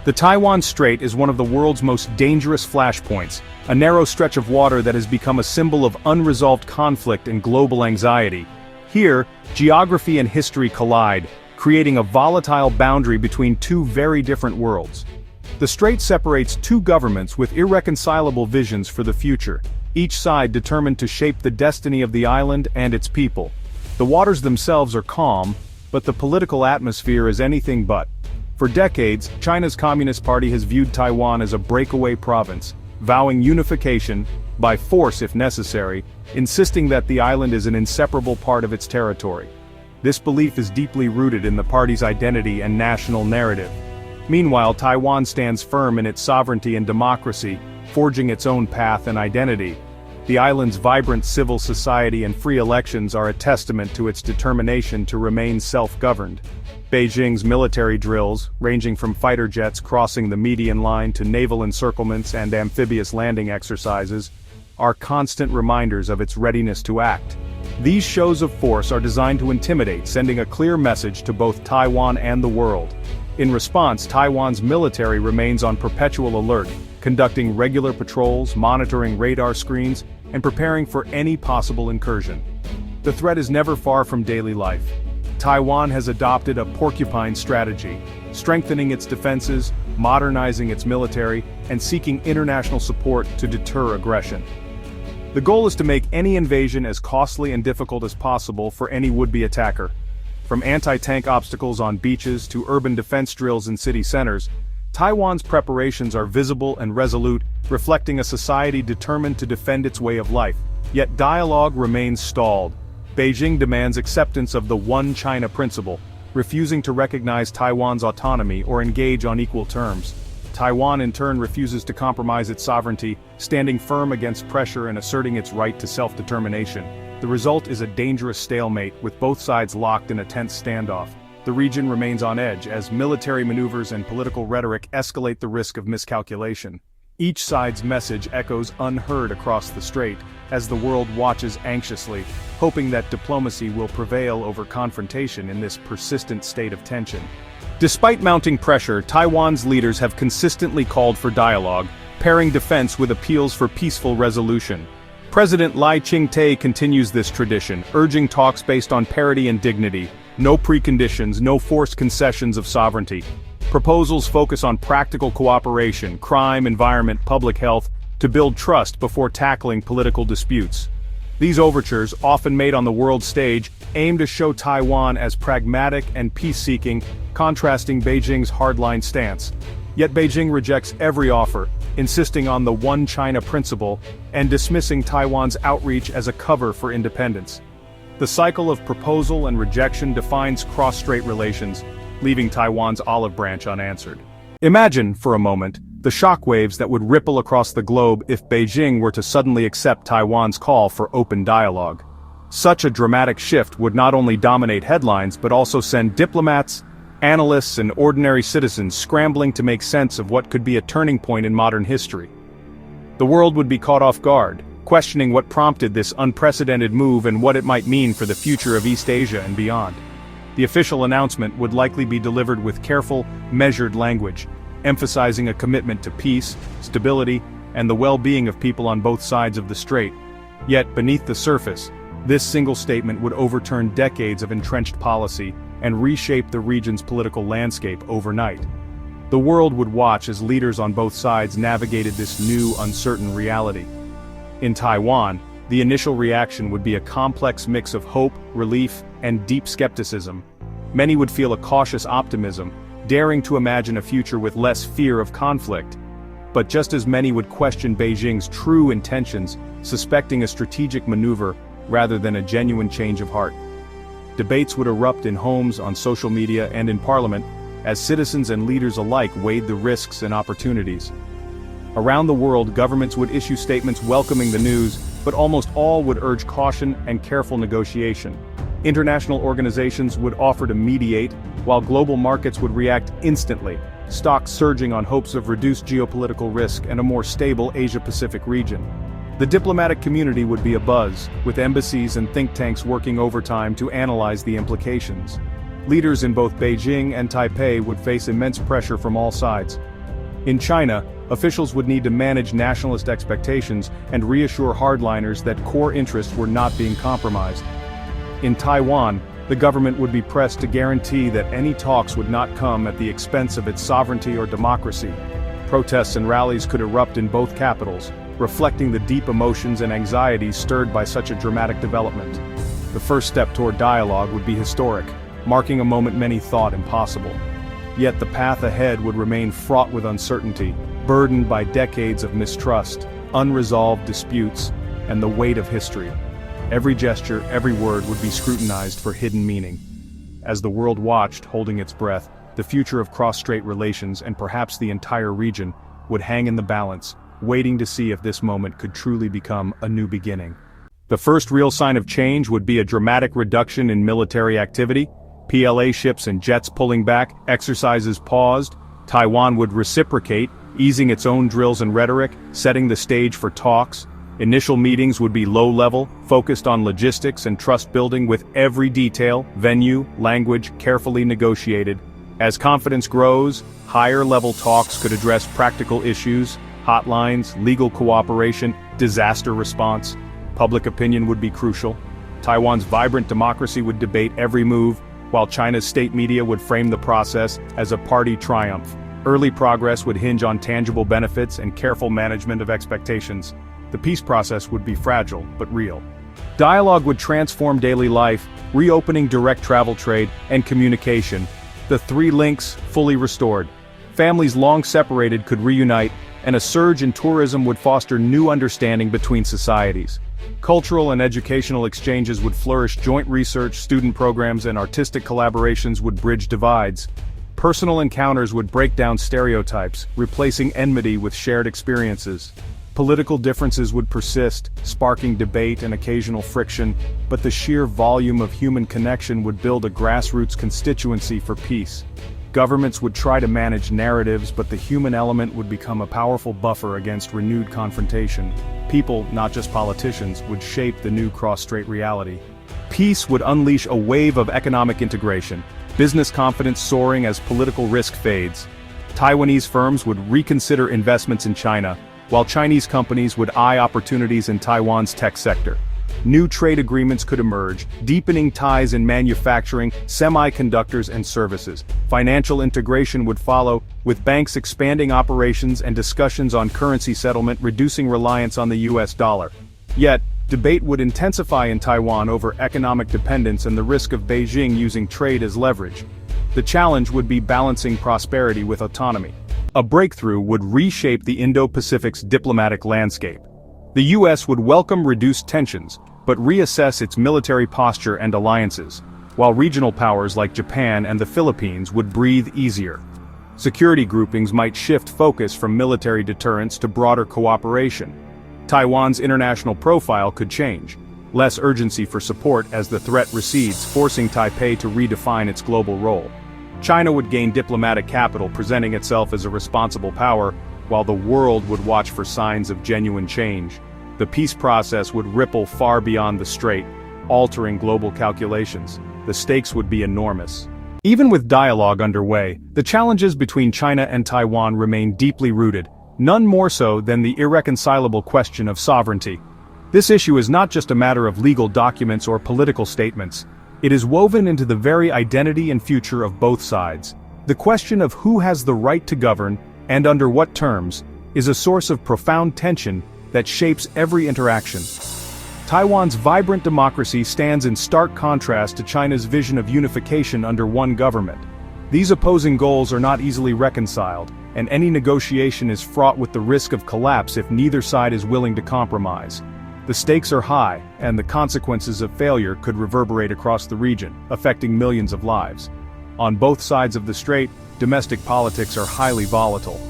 The Taiwan Strait is one of the world's most dangerous flashpoints, a narrow stretch of water that has become a symbol of unresolved conflict and global anxiety. Here, geography and history collide, creating a volatile boundary between two very different worlds. The strait separates two governments with irreconcilable visions for the future, each side determined to shape the destiny of the island and its people. The waters themselves are calm, but the political atmosphere is anything but. For decades, China's Communist Party has viewed Taiwan as a breakaway province, vowing unification, by force if necessary, insisting that the island is an inseparable part of its territory. This belief is deeply rooted in the party's identity and national narrative. Meanwhile, Taiwan stands firm in its sovereignty and democracy, forging its own path and identity. The island's vibrant civil society and free elections are a testament to its determination to remain self-governed. Beijing's military drills, ranging from fighter jets crossing the median line to naval encirclements and amphibious landing exercises, are constant reminders of its readiness to act. These shows of force are designed to intimidate, sending a clear message to both Taiwan and the world. In response, Taiwan's military remains on perpetual alert, conducting regular patrols, monitoring radar screens, and preparing for any possible incursion. The threat is never far from daily life. Taiwan has adopted a porcupine strategy, strengthening its defenses, modernizing its military, and seeking international support to deter aggression. The goal is to make any invasion as costly and difficult as possible for any would-be attacker. From anti-tank obstacles on beaches to urban defense drills in city centers, Taiwan's preparations are visible and resolute, reflecting a society determined to defend its way of life. Yet dialogue remains stalled. Beijing demands acceptance of the One China principle, refusing to recognize Taiwan's autonomy or engage on equal terms. Taiwan in turn refuses to compromise its sovereignty, standing firm against pressure and asserting its right to self-determination. The result is a dangerous stalemate, with both sides locked in a tense standoff. The region remains on edge as military maneuvers and political rhetoric escalate the risk of miscalculation. Each side's message echoes unheard across the strait, as the world watches anxiously, hoping that diplomacy will prevail over confrontation in this persistent state of tension. Despite mounting pressure, Taiwan's leaders have consistently called for dialogue, pairing defense with appeals for peaceful resolution. President Lai Ching-te continues this tradition, urging talks based on parity and dignity, no preconditions, no forced concessions of sovereignty. Proposals focus on practical cooperation, crime, environment, public health, to build trust before tackling political disputes. These overtures, often made on the world stage, aim to show Taiwan as pragmatic and peace-seeking, contrasting Beijing's hardline stance. Yet Beijing rejects every offer, insisting on the One China principle, and dismissing Taiwan's outreach as a cover for independence. The cycle of proposal and rejection defines cross-strait relations, leaving Taiwan's olive branch unanswered. Imagine, for a moment, the shockwaves that would ripple across the globe if Beijing were to suddenly accept Taiwan's call for open dialogue. Such a dramatic shift would not only dominate headlines but also send diplomats, analysts, and ordinary citizens scrambling to make sense of what could be a turning point in modern history. The world would be caught off guard, questioning what prompted this unprecedented move and what it might mean for the future of East Asia and beyond. The official announcement would likely be delivered with careful, measured language, emphasizing a commitment to peace, stability, and the well-being of people on both sides of the strait. Yet, beneath the surface, this single statement would overturn decades of entrenched policy and reshape the region's political landscape overnight. The world would watch as leaders on both sides navigated this new, uncertain reality. In Taiwan, the initial reaction would be a complex mix of hope, relief, and deep skepticism. Many would feel a cautious optimism, daring to imagine a future with less fear of conflict. But just as many would question Beijing's true intentions, suspecting a strategic maneuver rather than a genuine change of heart. Debates would erupt in homes, on social media, and in parliament, as citizens and leaders alike weighed the risks and opportunities. Around the world, governments would issue statements welcoming the news, but almost all would urge caution and careful negotiation. International organizations would offer to mediate, while global markets would react instantly, stocks surging on hopes of reduced geopolitical risk and a more stable Asia-Pacific region. The diplomatic community would be abuzz, with embassies and think tanks working overtime to analyze the implications. Leaders in both Beijing and Taipei would face immense pressure from all sides. In China, officials would need to manage nationalist expectations and reassure hardliners that core interests were not being compromised. In Taiwan, the government would be pressed to guarantee that any talks would not come at the expense of its sovereignty or democracy. Protests and rallies could erupt in both capitals, reflecting the deep emotions and anxieties stirred by such a dramatic development. The first step toward dialogue would be historic, marking a moment many thought impossible. Yet the path ahead would remain fraught with uncertainty, burdened by decades of mistrust, unresolved disputes, and the weight of history. Every gesture, every word would be scrutinized for hidden meaning. As the world watched, holding its breath, the future of cross-strait relations and perhaps the entire region would hang in the balance, waiting to see if this moment could truly become a new beginning. The first real sign of change would be a dramatic reduction in military activity. PLA ships and jets pulling back, exercises paused. Taiwan would reciprocate, easing its own drills and rhetoric, setting the stage for talks. Initial meetings would be low-level, focused on logistics and trust-building with every detail, venue, language carefully negotiated. As confidence grows, higher-level talks could address practical issues, hotlines, legal cooperation, disaster response. Public opinion would be crucial. Taiwan's vibrant democracy would debate every move, while China's state media would frame the process as a party triumph. Early progress would hinge on tangible benefits and careful management of expectations. The peace process would be fragile, but real. Dialogue would transform daily life, reopening direct travel trade and communication. The three links fully restored. Families long separated could reunite, and a surge in tourism would foster new understanding between societies. Cultural and educational exchanges would flourish. Joint research, student programs, and artistic collaborations would bridge divides. Personal encounters would break down stereotypes, replacing enmity with shared experiences. Political differences would persist, sparking debate and occasional friction, but the sheer volume of human connection would build a grassroots constituency for peace. Governments would try to manage narratives, but the human element would become a powerful buffer against renewed confrontation. People, not just politicians, would shape the new cross-strait reality. Peace would unleash a wave of economic integration, business confidence soaring as political risk fades. Taiwanese firms would reconsider investments in China, while Chinese companies would eye opportunities in Taiwan's tech sector. New trade agreements could emerge, deepening ties in manufacturing, semiconductors and services. Financial integration would follow, with banks expanding operations and discussions on currency settlement reducing reliance on the US dollar. Yet, debate would intensify in Taiwan over economic dependence and the risk of Beijing using trade as leverage. The challenge would be balancing prosperity with autonomy. A breakthrough would reshape the Indo-Pacific's diplomatic landscape. The US would welcome reduced tensions, but reassess its military posture and alliances, while regional powers like Japan and the Philippines would breathe easier. Security groupings might shift focus from military deterrence to broader cooperation. Taiwan's international profile could change. Less urgency for support as the threat recedes, forcing Taipei to redefine its global role. China would gain diplomatic capital, presenting itself as a responsible power, while the world would watch for signs of genuine change. The peace process would ripple far beyond the strait, altering global calculations. The stakes would be enormous. Even with dialogue underway, the challenges between China and Taiwan remain deeply rooted, none more so than the irreconcilable question of sovereignty. This issue is not just a matter of legal documents or political statements. It is woven into the very identity and future of both sides. The question of who has the right to govern, and under what terms, is a source of profound tension that shapes every interaction. Taiwan's vibrant democracy stands in stark contrast to China's vision of unification under one government. These opposing goals are not easily reconciled, and any negotiation is fraught with the risk of collapse if neither side is willing to compromise. The stakes are high, and the consequences of failure could reverberate across the region, affecting millions of lives. On both sides of the strait, domestic politics are highly volatile.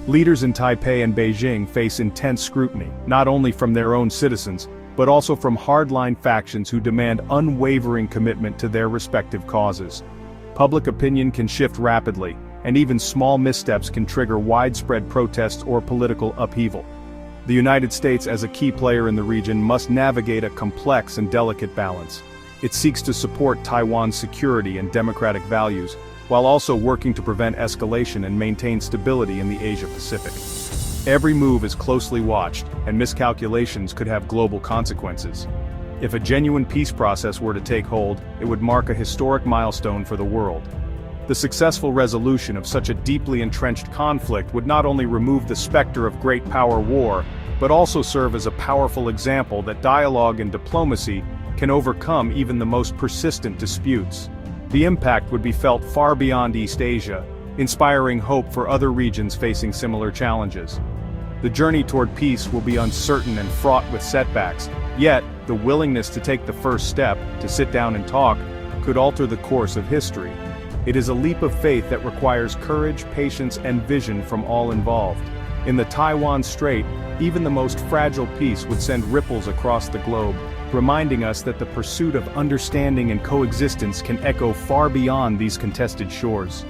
Leaders in Taipei and Beijing face intense scrutiny, not only from their own citizens, but also from hardline factions who demand unwavering commitment to their respective causes. Public opinion can shift rapidly, and even small missteps can trigger widespread protests or political upheaval. The United States, as a key player in the region, must navigate a complex and delicate balance. It seeks to support Taiwan's security and democratic values, while also working to prevent escalation and maintain stability in the Asia-Pacific. Every move is closely watched, and miscalculations could have global consequences. If a genuine peace process were to take hold, it would mark a historic milestone for the world. The successful resolution of such a deeply entrenched conflict would not only remove the specter of great power war, but also serve as a powerful example that dialogue and diplomacy can overcome even the most persistent disputes. The impact would be felt far beyond East Asia, inspiring hope for other regions facing similar challenges. The journey toward peace will be uncertain and fraught with setbacks, yet, the willingness to take the first step, to sit down and talk, could alter the course of history. It is a leap of faith that requires courage, patience, and vision from all involved. In the Taiwan Strait, even the most fragile peace would send ripples across the globe, reminding us that the pursuit of understanding and coexistence can echo far beyond these contested shores.